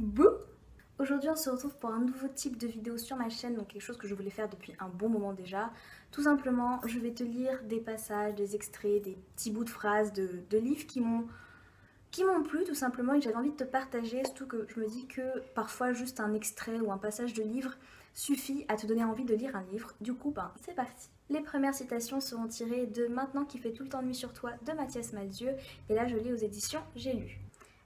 Bouh! Aujourd'hui on se retrouve pour un nouveau type de vidéo sur ma chaîne, donc quelque chose que je voulais faire depuis un bon moment déjà. Tout simplement, je vais te lire des passages, des extraits, des petits bouts de phrases de livres qui m'ont plu tout simplement et que j'avais envie de te partager, surtout que je me dis que parfois juste un extrait ou un passage de livre suffit à te donner envie de lire un livre. Du coup, c'est parti. Les premières citations seront tirées de Maintenant qu'il fait tout le temps nuit sur toi de Mathias Malzieu, et là je lis aux éditions J'ai lu.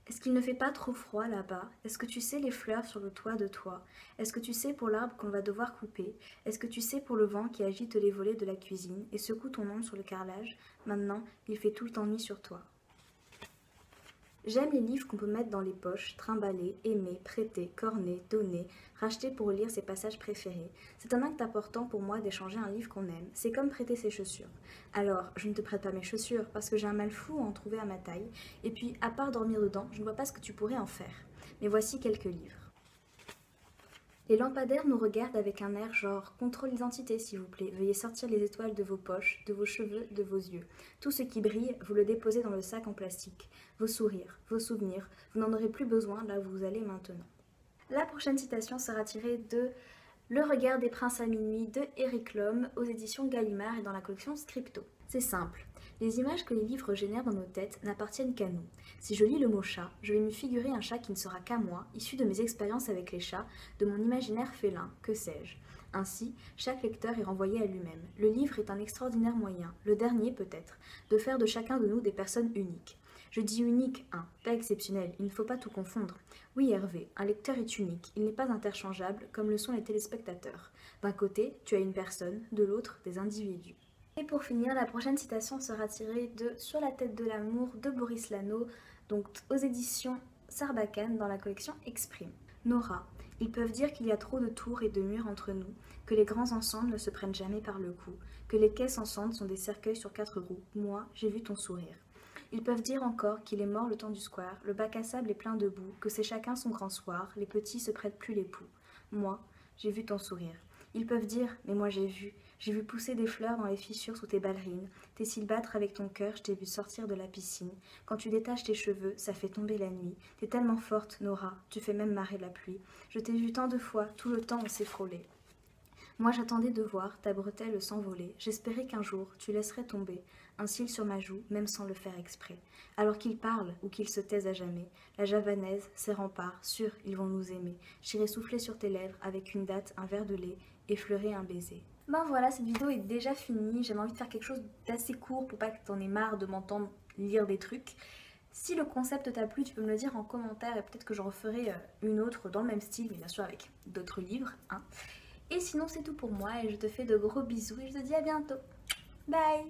Est-ce qu'il ne fait pas trop froid là-bas? Est-ce que tu sais les fleurs sur le toit de toi? Est-ce que tu sais pour l'arbre qu'on va devoir couper? Est-ce que tu sais pour le vent qui agite les volets de la cuisine et secoue ton ombre sur le carrelage? Maintenant, il fait tout le temps nuit sur toi. J'aime les livres qu'on peut mettre dans les poches, trimballer, aimer, prêter, corner, donner, racheter pour lire ses passages préférés. C'est un acte important pour moi d'échanger un livre qu'on aime. C'est comme prêter ses chaussures. Alors, je ne te prête pas mes chaussures parce que j'ai un mal fou à en trouver à ma taille. Et puis, à part dormir dedans, je ne vois pas ce que tu pourrais en faire. Mais voici quelques livres. Les lampadaires nous regardent avec un air genre « Contrôle l'identité s'il vous plaît, veuillez sortir les étoiles de vos poches, de vos cheveux, de vos yeux. Tout ce qui brille, vous le déposez dans le sac en plastique. Vos sourires, vos souvenirs, vous n'en aurez plus besoin là où vous allez maintenant. » La prochaine citation sera tirée de Le regard des princes à minuit de Eric Lhomme aux éditions Gallimard et dans la collection Scripto. C'est simple. Les images que les livres génèrent dans nos têtes n'appartiennent qu'à nous. Si je lis le mot chat, je vais me figurer un chat qui ne sera qu'à moi, issu de mes expériences avec les chats, de mon imaginaire félin, que sais-je. Ainsi, chaque lecteur est renvoyé à lui-même. Le livre est un extraordinaire moyen, le dernier peut-être, de faire de chacun de nous des personnes uniques. Je dis unique, pas exceptionnel, il ne faut pas tout confondre. Oui Hervé, un lecteur est unique, il n'est pas interchangeable comme le sont les téléspectateurs. D'un côté, tu as une personne, de l'autre, des individus. Et pour finir, la prochaine citation sera tirée de Sur la tête de l'amour de Boris Lano, donc aux éditions Sarbacane dans la collection Exprime. Nora, ils peuvent dire qu'il y a trop de tours et de murs entre nous, que les grands ensembles ne se prennent jamais par le cou, que les caisses en cendres sont des cercueils sur 4 roues. Moi, j'ai vu ton sourire. Ils peuvent dire encore qu'il est mort le temps du square, le bac à sable est plein de boue, que c'est chacun son grand soir, les petits se prêtent plus les poux. Moi, j'ai vu ton sourire. Ils peuvent dire, mais moi j'ai vu pousser des fleurs dans les fissures sous tes ballerines, tes cils battre avec ton cœur, je t'ai vu sortir de la piscine. Quand tu détaches tes cheveux, ça fait tomber la nuit. T'es tellement forte, Nora, tu fais même marrer la pluie. Je t'ai vu tant de fois, tout le temps on s'est frôlé. Moi j'attendais de voir ta bretelle s'envoler, j'espérais qu'un jour tu laisserais tomber un cil sur ma joue, même sans le faire exprès. Alors qu'ils parlent ou qu'ils se taisent à jamais, la javanaise, ses remparts, sûrs ils vont nous aimer. J'irai souffler sur tes lèvres avec une date, un verre de lait, effleurer un baiser. Voilà, cette vidéo est déjà finie, j'avais envie de faire quelque chose d'assez court pour pas que t'en aies marre de m'entendre lire des trucs. Si le concept t'a plu, tu peux me le dire en commentaire et peut-être que j'en referai une autre dans le même style, mais bien sûr avec d'autres livres. Et sinon c'est tout pour moi et je te fais de gros bisous et je te dis à bientôt. Bye!